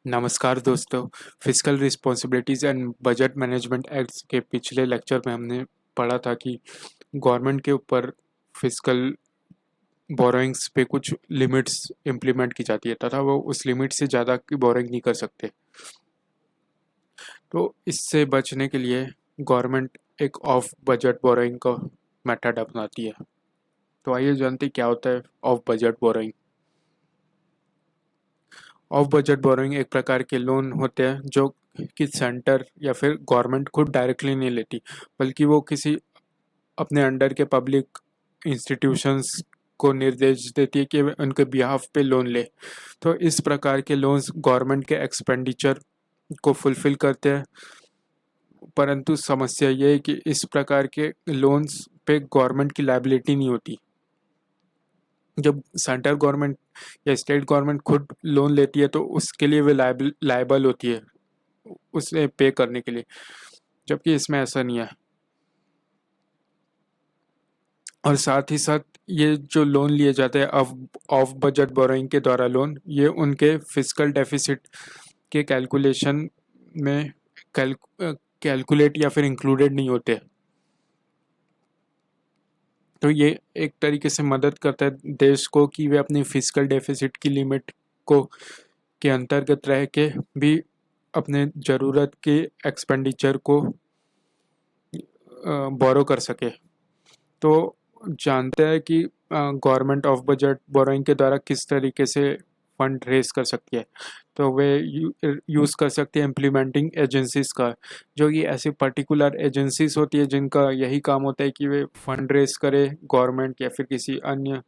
नमस्कार दोस्तों। Fiscal responsibilities and budget management acts के पिछले लेक्चर में हमने पढ़ा था कि गवर्नमेंट के ऊपर फिस्कल बोरोइंग्स पे कुछ लिमिट्स इम्प्लीमेंट की जाती है तथा वो उस लिमिट से ज़्यादा की बोरोइंग नहीं कर सकते। तो इससे बचने के लिए गवर्नमेंट एक ऑफ बजट बोरोइंग का मेथड अपनाती है। तो आइए जानते हैं क्या होता है of budget borrowing. Of budget borrowing एक प्रकार के लोन होते हैं जो कि सेंटर या फिर गवर्नमेंट खुद डायरेक्टली नहीं लेती, बल्कि वो किसी अपने अंडर के पब्लिक इंस्टीट्यूशंस को निर्देश देती है कि वे उनके बिहाफ पे लोन ले। तो इस प्रकार के लोन्स गवर्नमेंट के एक्सपेंडिचर को फुलफिल करते हैं, परंतु समस्या ये है कि इस प्रकार के लोन्स पे गवर्नमेंट की लायबिलिटी नहीं होती। जब सेंट्रल गवर्नमेंट या स्टेट गवर्नमेंट खुद लोन लेती है तो उसके लिए वे लायबल होती है उसे पे करने के लिए, जबकि इसमें ऐसा नहीं है। और साथ ही साथ ये जो लोन लिए जाते हैं ऑफ बजट बोरोइंग के द्वारा लोन, ये उनके फिजिकल डेफिसिट के कैलकुलेशन में कैलकुलेट या फिर इंक्लूडेड नहीं होते। तो ये एक तरीके से मदद करता है देश को कि वे अपनी फिजिकल डेफिसिट की लिमिट को के अंतर्गत रह के भी अपने ज़रूरत के एक्सपेंडिचर को बोरो कर सके। तो जानते हैं कि गवर्नमेंट ऑफ बजट बोरोइंग के द्वारा किस तरीके से फंड रेज कर सकती है। तो वे यूज़ कर सकती है इम्प्लीमेंटिंग एजेंसीज का, जो कि ऐसी पर्टिकुलर एजेंसीज होती है जिनका यही काम होता है कि वे फंड रेज करे गवर्नमेंट या फिर किसी अन्य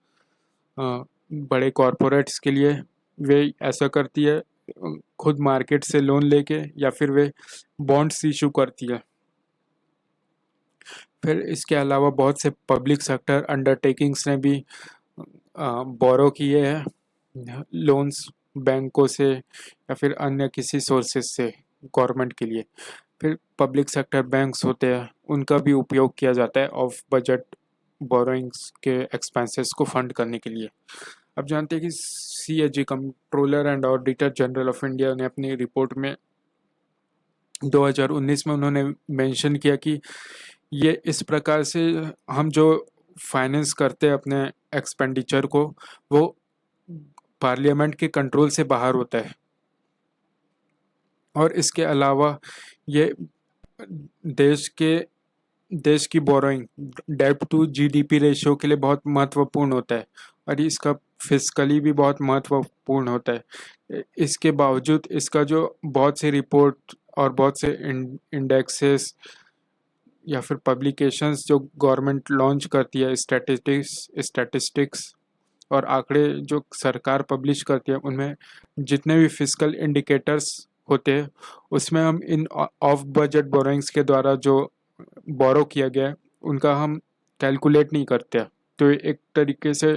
बड़े कॉरपोरेट्स के लिए। वे ऐसा करती है खुद मार्केट से लोन लेके या फिर वे बॉन्ड्स इशू करती है। फिर इसके अलावा बहुत से पब्लिक सेक्टर अंडरटेकिंग्स ने भी बोरो किए हैं लोन्स बैंकों से या फिर अन्य किसी सोर्सेज से गवर्नमेंट के लिए। फिर पब्लिक सेक्टर बैंक्स होते हैं, उनका भी उपयोग किया जाता है ऑफ बजट बोरोइंग्स के एक्सपेंसेस को फंड करने के लिए। अब जानते हैं कि CAG controller and auditor general of India ने अपनी रिपोर्ट में 2019 में उन्होंने मेंशन किया कि ये इस प्रकार से हम जो फाइनेंस करते हैं अपने एक्सपेंडिचर को, वो पार्लियामेंट के कंट्रोल से बाहर होता है। और इसके अलावा ये देश की borrowing debt to GDP ratio के लिए बहुत महत्वपूर्ण होता है और इसका फिजिकली भी बहुत महत्वपूर्ण होता है। इसके बावजूद इसका जो बहुत से रिपोर्ट और बहुत से इंडेक्सेस या फिर पब्लिकेशंस जो गवर्नमेंट लॉन्च करती है, स्टैटिस्टिक्स और आंकड़े जो सरकार पब्लिश करती है, उनमें जितने भी फिजिकल इंडिकेटर्स होते हैं उसमें हम इन ऑफ बजट बोरोइंग्स के द्वारा जो बोरो किया गया है उनका हम कैलकुलेट नहीं करते। तो ये एक तरीके से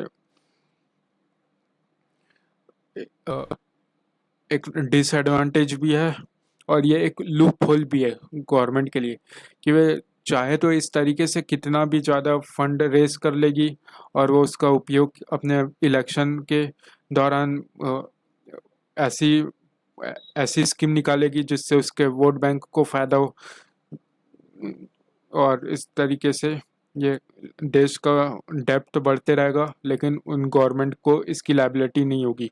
एक डिसएडवांटेज भी है और ये एक लूप होल भी है गवर्नमेंट के लिए कि वे चाहे तो इस तरीके से कितना भी ज़्यादा फंड रेज कर लेगी और वो उसका उपयोग अपने इलेक्शन के दौरान ऐसी ऐसी स्कीम निकालेगी जिससे उसके वोट बैंक को फ़ायदा हो। और इस तरीके से ये देश का डेप्थ बढ़ते रहेगा, लेकिन उन गवर्नमेंट को इसकी लायबिलिटी नहीं होगी।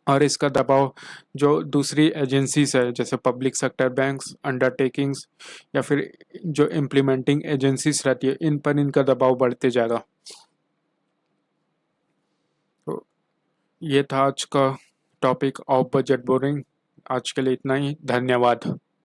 और इसका दबाव जो दूसरी एजेंसीज है जैसे पब्लिक सेक्टर बैंक्स, अंडरटेकिंग्स या फिर जो इम्प्लीमेंटिंग एजेंसीज रहती है, इन पर इनका दबाव बढ़ते जाएगा। तो ये था आज का टॉपिक ऑफ बजट बोरिंग। आज के लिए इतना ही, धन्यवाद।